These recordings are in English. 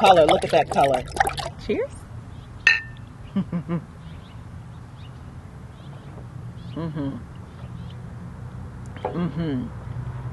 color. Look at that color. Cheers.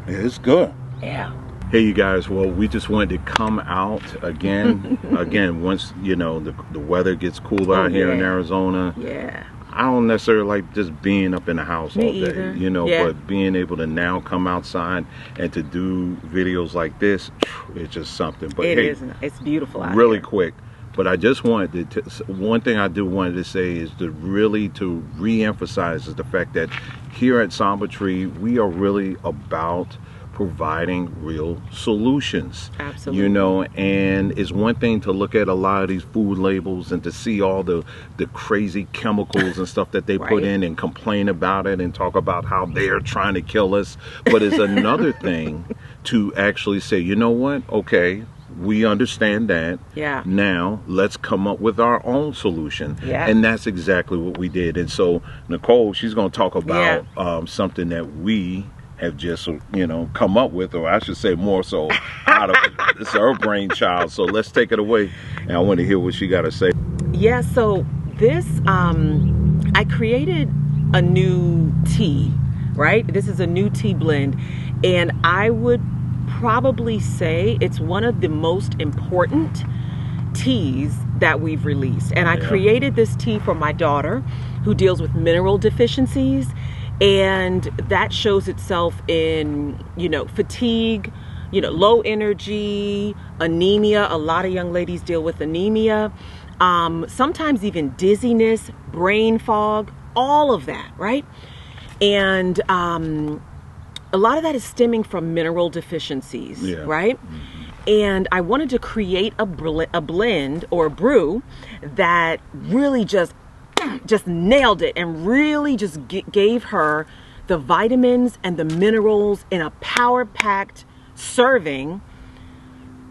It's good. Yeah. Hey, you guys. Well, we just wanted to come out again. Again, once you know the weather gets cooler out here in Arizona. Yeah. I don't necessarily like just being up in the house all day, either. you know, but being able to now come outside and to do videos like this, it's just something. But it hey, is. It's beautiful out really here. quick. But I just wanted to, one thing I do wanted to say is to really to re-emphasize is the fact that here at Samba Tree, we are really about providing real solutions. Absolutely. You know, and it's one thing to look at a lot of these food labels and to see all the crazy chemicals and stuff that they put in and complain about it and talk about how they're trying to kill us. But it's another thing to actually say, you know what? Okay, we understand that. Yeah. Now let's come up with our own solution. Yeah. And that's exactly what we did. And so Nicole, she's going to talk about something that we have just, you know, come up with, or I should say more so out of it's her brainchild. So let's take it away, and I want to hear what she got to say. Yeah, so this I created a new tea, right? This is a new tea blend, and I would probably say it's one of the most important teas that we've released. And I created this tea for my daughter who deals with mineral deficiencies. And that shows itself in, you know, fatigue, you know, low energy, anemia. A lot of young ladies deal with anemia. Sometimes even dizziness, brain fog, all of that, right? And a lot of that is stemming from mineral deficiencies, right? And I wanted to create a blend or a brew that really just nailed it and really just gave her the vitamins and the minerals in a power-packed serving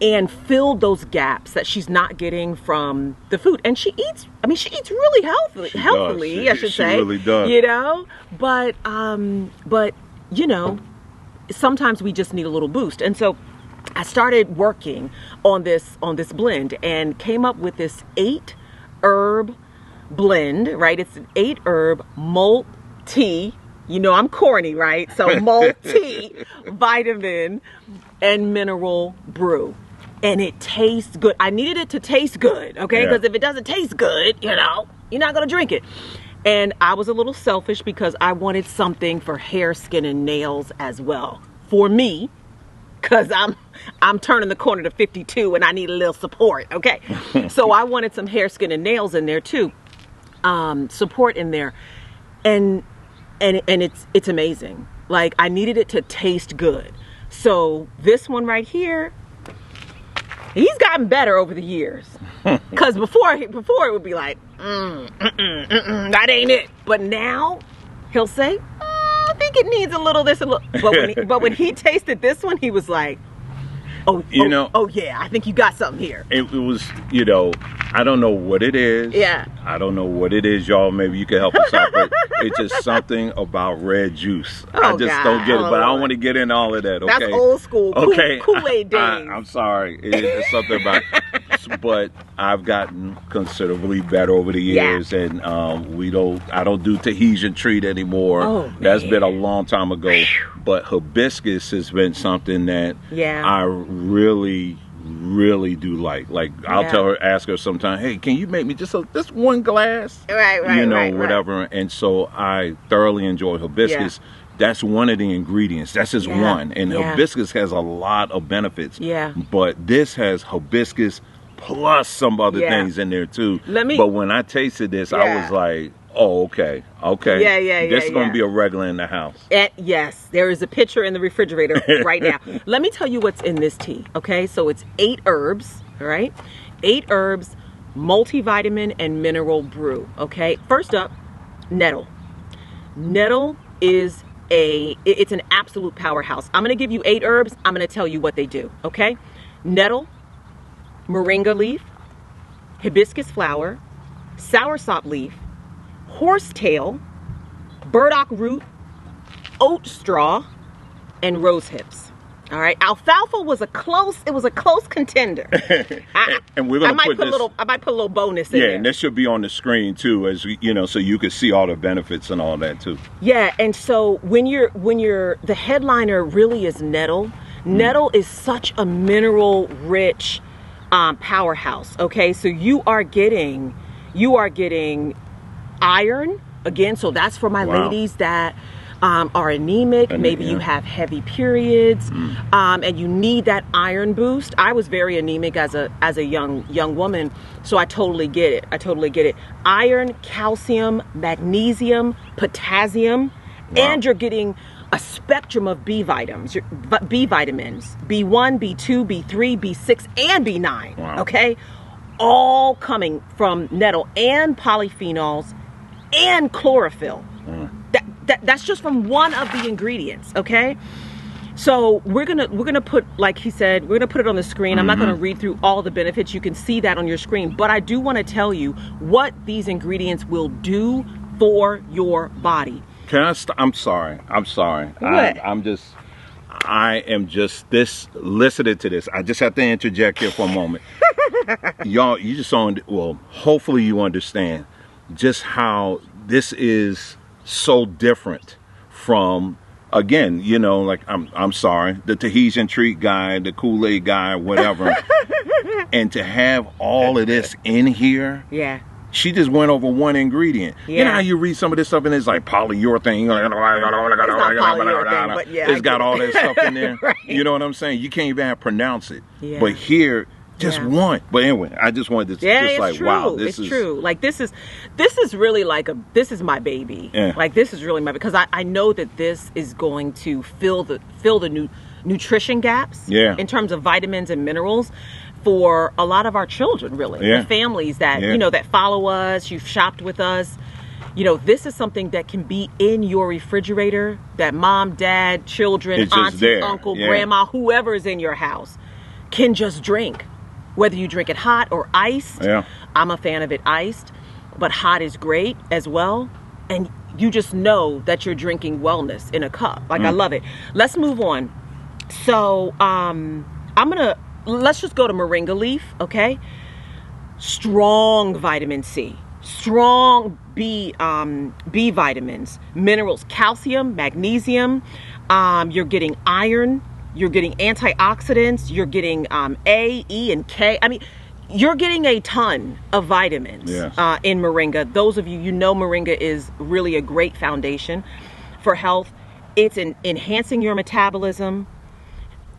and filled those gaps that she's not getting from the food. And she eats, I mean, she eats really healthily, I should say. She really does. You know, but you know, sometimes we just need a little boost. And so I started working on this blend and came up with this 8-herb blend, right? It's an 8-herb malt tea. You know I'm corny, right? So malt tea, vitamin, and mineral brew. And it tastes good. I needed it to taste good, okay? Because if it doesn't taste good, you know, you're not gonna drink it. And I was a little selfish because I wanted something for hair, skin, and nails as well. For me, because I'm turning the corner to 52 and I need a little support, okay? So I wanted some hair, skin, and nails in there too. Support in there, and it's amazing. Like, I needed it to taste good. So this one right here, he's gotten better over the years. Because before it would be like, that ain't it. But now he'll say, I think it needs a little this, a little. But when he tasted this one, he was like, oh yeah, I think you got something here. It was, you know, I don't know what it is. Yeah. I don't know what it is, y'all. Maybe you can help us out. But it's just something about red juice. I just don't get it. But I don't want to get into all of that. Okay. That's old school. Okay. Kool-Aid days. I'm sorry. It's something about. But I've gotten considerably better over the years, and I don't do Tahitian treat anymore. Oh, that's been a long time ago. But hibiscus has been something that I really do like. Like, I'll ask her sometime, hey, can you make me just one glass? Right. You know, whatever. And so I thoroughly enjoy hibiscus. That's one of the ingredients. That's just one. And hibiscus has a lot of benefits. Yeah. But this has hibiscus plus some other things in there too. But when I tasted this, I was like, oh, okay. This is going to be a regular in the house. Yes, there is a picture in the refrigerator right now. Let me tell you what's in this tea, okay? So it's 8 herbs, all right? 8 herbs, multivitamin and mineral brew, okay? First up, nettle. Nettle is it's an absolute powerhouse. I'm going to give you 8 herbs. I'm going to tell you what they do, okay? Nettle, moringa leaf, hibiscus flower, soursop leaf, horsetail, burdock root, oat straw, and rose hips. All right, alfalfa was a close contender. And we're gonna I might put a little bonus in there. Yeah, and this should be on the screen too, as you know, so you can see all the benefits and all that too. Yeah, and so when you're the headliner really is nettle. Nettle is such a mineral rich powerhouse. Okay, so you are getting iron again. So that's for my ladies that are anemic. Maybe you have heavy periods, and you need that iron boost. I was very anemic as a young woman, so I totally get it. Iron, calcium, magnesium, potassium, and you're getting a spectrum of B vitamins, B1, B2, B3, B6, and B9. Wow. Okay, all coming from nettle, and polyphenols and chlorophyll. That's just from one of the ingredients. Okay, so we're gonna put, like he said, we're gonna put it on the screen. I'm not gonna read through all the benefits. You can see that on your screen, but I do want to tell you what these ingredients will do for your body. Can I I'm sorry. What? I am just listening to this. I just have to interject here for a moment. Y'all, you just don't, well, hopefully you understand just how this is so different from, again, you know, like I'm sorry, the Tahitian treat guy, the Kool-Aid guy, whatever. And to have all of this in here. Yeah. She just went over one ingredient. Yeah. You know how you read some of this stuff and it's like polyurethane. But yeah, it's got all that stuff in there. Right. You know what I'm saying? You can't even pronounce it. Yeah. But here, just one. But anyway, I just wanted to just like, true. wow, this is true. Like this is really like this is my baby. Yeah. Like this is really my, because I know that this is going to fill the nutrition gaps. Yeah. In terms of vitamins and minerals for a lot of our children, really. Yeah. The families that you know that follow us, you've shopped with us. You know, this is something that can be in your refrigerator, that mom, dad, children, auntie, uncle, grandma, whoever is in your house can just drink. Whether you drink it hot or iced. Yeah. I'm a fan of it iced, but hot is great as well. And you just know that you're drinking wellness in a cup. Like, I love it. Let's move on. So let's just go to moringa leaf, okay? Strong vitamin C, strong B vitamins, minerals, calcium, magnesium. You're getting iron. You're getting antioxidants, you're getting A, E, and K. I mean, you're getting a ton of vitamins in moringa. Those of you know moringa is really a great foundation for health. It's enhancing your metabolism,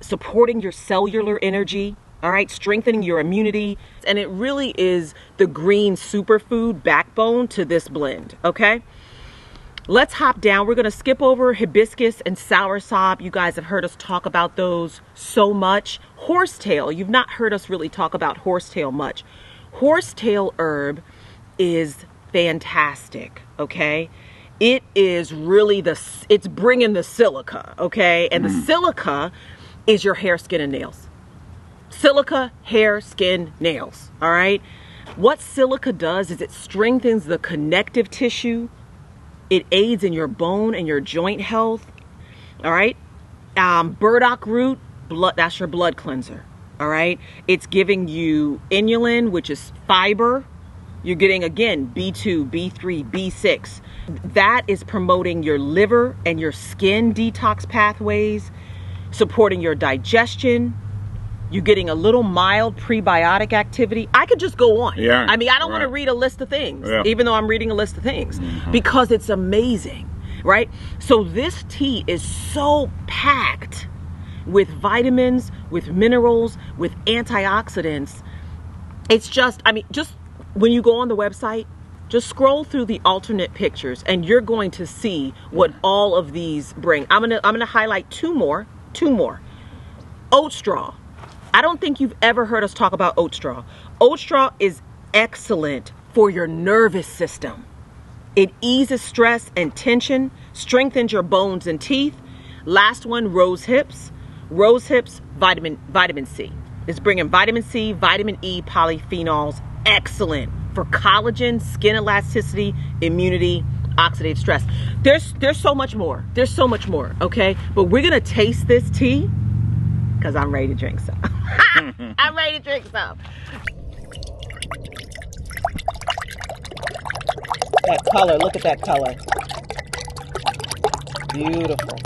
supporting your cellular energy, all right, strengthening your immunity. And it really is the green superfood backbone to this blend, okay? Let's hop down. We're going to skip over hibiscus and soursop. You guys have heard us talk about those so much. Horsetail. You've not heard us really talk about horsetail much. Horsetail herb is fantastic, okay? It is really it's bringing the silica, okay? And the silica is your hair, skin, and nails. Silica, hair, skin, nails, all right? What silica does is it strengthens the connective tissue. It aids in your bone and your joint health. All right. Burdock root, that's your blood cleanser. All right. It's giving you inulin, which is fiber. You're getting, again, B2, B3, B6. That is promoting your liver and your skin detox pathways, supporting your digestion. You're getting a little mild prebiotic activity. I could just go on. Yeah, I mean, I don't want to read a list of things, even though I'm reading a list of things, because it's amazing, right? So this tea is so packed with vitamins, with minerals, with antioxidants. It's just, I mean, just when you go on the website, just scroll through the alternate pictures and you're going to see what all of these bring. I'm gonna highlight two more. Oat straw. I don't think you've ever heard us talk about oat straw. Oat straw is excellent for your nervous system. It eases stress and tension, strengthens your bones and teeth. Last one, rose hips. Rose hips, vitamin C. It's bringing vitamin C, vitamin E, polyphenols. Excellent for collagen, skin elasticity, immunity, oxidative stress. There's so much more. There's so much more, okay? But we're gonna taste this tea Because I'm ready to drink some. I'm ready to drink some. That color, look at that color. Beautiful.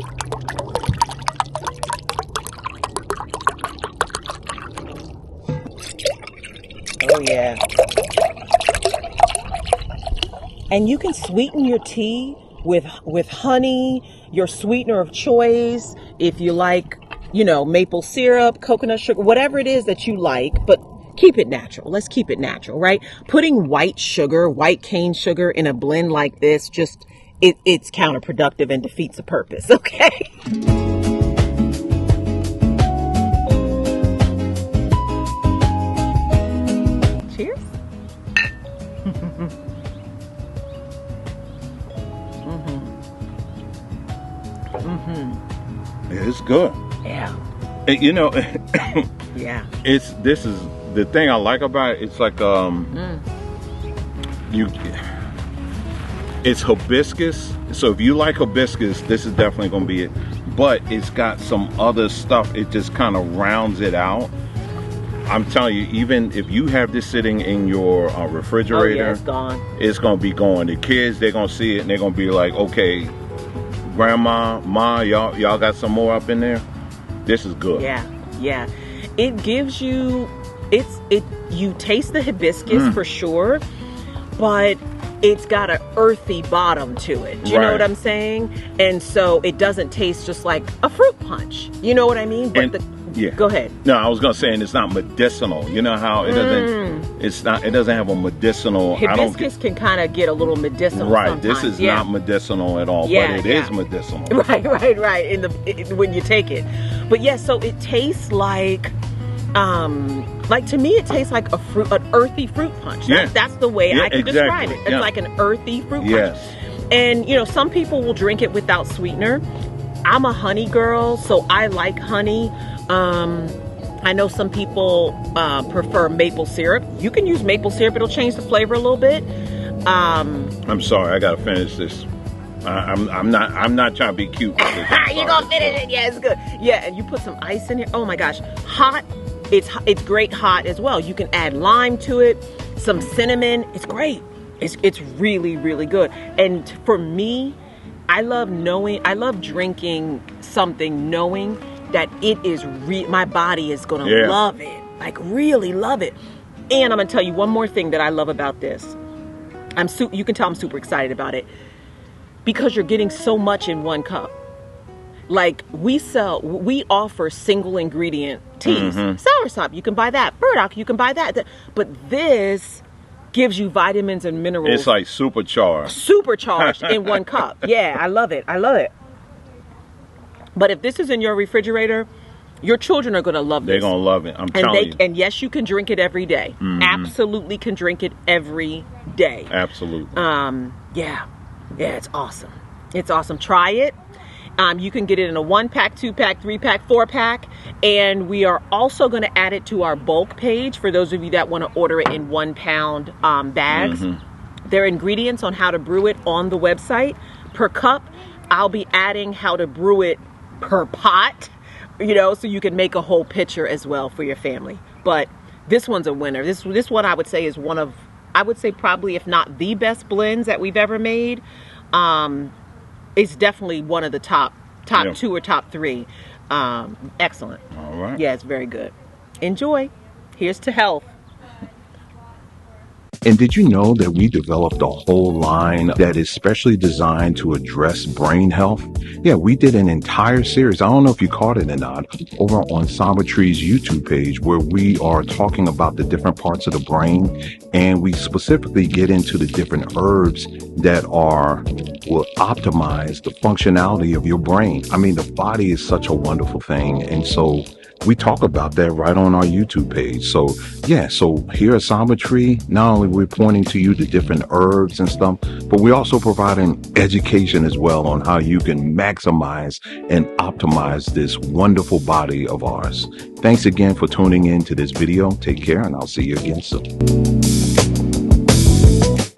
Oh yeah. And you can sweeten your tea with honey, your sweetener of choice. If you like, you know, maple syrup, coconut sugar, whatever it is that you like, but keep it natural. Let's keep it natural, right? Putting white sugar, white cane sugar in a blend like this, just, it's counterproductive and defeats the purpose, okay? Cheers. It's good. Yeah. You know, yeah. This is the thing I like about it. It's like it's hibiscus. So if you like hibiscus, this is definitely going to be it. But it's got some other stuff. It just kind of rounds it out. I'm telling you, even if you have this sitting in your refrigerator, it's gone. It's going to be going. The kids, they're going to see it and they're going to be like, okay, Grandma, Ma, y'all got some more up in there? This is good. Yeah, yeah. It gives you, you taste the hibiscus for sure, but it's got an earthy bottom to it. Do you know what I'm saying? And so it doesn't taste just like a fruit punch. You know what I mean? But yeah. Go ahead. No, I was gonna say, and it's not medicinal. You know how it doesn't. It's not. It doesn't have a medicinal. Hibiscus can kind of get a little medicinal. Right. Sometimes. This is not medicinal at all. Yeah, but it is medicinal. Right. When you take it, but yeah. So it tastes like to me, it tastes like an earthy fruit punch. That's the way I can describe it. It's like an earthy fruit punch. Yes. And you know, some people will drink it without sweetener. I'm a honey girl, so I like honey. I know some people prefer maple syrup. You can use maple syrup; it'll change the flavor a little bit. I'm sorry, I gotta finish this. I'm not trying to be cute. You're gonna finish it? Yeah, it's good. Yeah, and you put some ice in here. Oh my gosh, hot! It's great hot as well. You can add lime to it, some cinnamon. It's great. It's really, really good. And for me, I love drinking something knowing that it is my body is gonna love it, like really love it. And I'm gonna tell you one more thing that I love about this. You can tell I'm super excited about it because you're getting so much in one cup. Like we offer single ingredient teas, soursop, you can buy that, burdock, you can buy that. But this gives you vitamins and minerals. It's like supercharged in one cup. Yeah, I love it. But if this is in your refrigerator, your children are going to love this. They're going to love it. I'm telling you. And yes, you can drink it every day. Absolutely can drink it every day. Absolutely. Yeah, it's awesome. It's awesome. Try it. You can get it in a 1-pack, 2-pack, 3-pack, 4-pack. And we are also going to add it to our bulk page for those of you that want to order it in 1-pound bags. There are ingredients on how to brew it on the website per cup. I'll be adding how to brew it per pot, you know, so you can make a whole pitcher as well for your family. But this one's a winner. This one I would say is probably, if not the best blends that we've ever made. It's definitely one of the top 2 or top 3. Excellent. All right. Yeah, it's very good. Enjoy. Here's to health. And did you know that we developed a whole line that is specially designed to address brain health? Yeah, we did an entire series. I don't know if you caught it or not, over on Samba Tree's YouTube page, where we are talking about the different parts of the brain. And we specifically get into the different herbs that will optimize the functionality of your brain. I mean, the body is such a wonderful thing. And so we talk about that right on our YouTube page. So yeah, so here at Samba Tree, not only we're pointing to you the different herbs and stuff, but we're also providing education as well on how you can maximize and optimize this wonderful body of ours. Thanks again for tuning in to this video. Take care, and I'll see you again soon.